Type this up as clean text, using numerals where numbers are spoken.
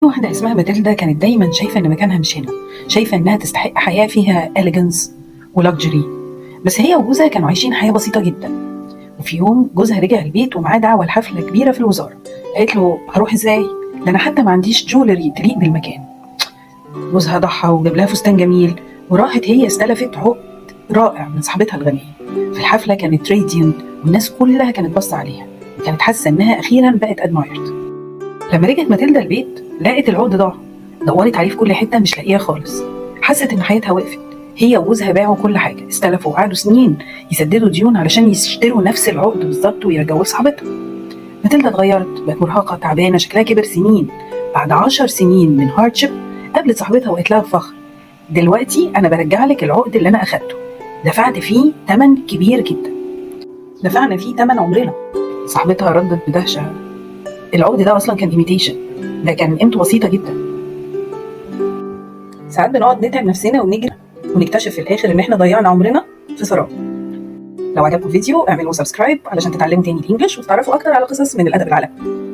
واحدة اسمها ماتيلدا كانت دايما شايفة ان مكانها مش هنا، شايفة انها تستحق حياة فيها إليجنس ولكجري. بس هي وجوزها كانوا عايشين حياة بسيطة جدا. وفي يوم جوزها رجع البيت ومعاه دعوة لحفلة كبيرة في الوزارة. قالت له هروح ازاي؟ ده انا حتى ما عنديش جولري تليق بالمكان. جوزها ضحى وجاب لها فستان جميل، وراحت هي استلفت عقد رائع من صاحبتها الغنية. في الحفلة كانت راديانت والناس كلها كانت باصة عليها، وكانت حاسة انها اخيرا بقت ادمايرد. لما رجعت ماتيلدا البيت لقت العقد ضاع. دورت عليه في كل حته مش لاقيه خالص. حست ان حياتها وقفت. هي وجوزها باعوا كل حاجه، استلفوا وقعدوا سنين يسددوا ديون علشان يشتروا نفس العقد بالظبط ويرجعوه لصاحبتها. ماتيلدا اتغيرت، بقت مرهقه تعبانه، شكلها كبر سنين. بعد 10 سنين من هاردشيب قابلت صاحبتها وقالت لها بفخر: دلوقتي انا برجع لك العقد اللي انا اخدته، دفعت فيه ثمن كبير جدا، دفعنا فيه ثمن عمرنا. صاحبتها ردت بدهشه: العقد ده اصلا كان ايميتيشن، ده كان قيمته بسيطه جدا. ساعات بنقعد نتعب نفسنا ونجري ونكتشف في الاخر ان احنا ضيعنا عمرنا في سراب. لو عجبكم الفيديو اعملوا سبسكرايب علشان تتعلموا تاني الانجليش وتتعرفوا اكتر على قصص من الادب العالمي.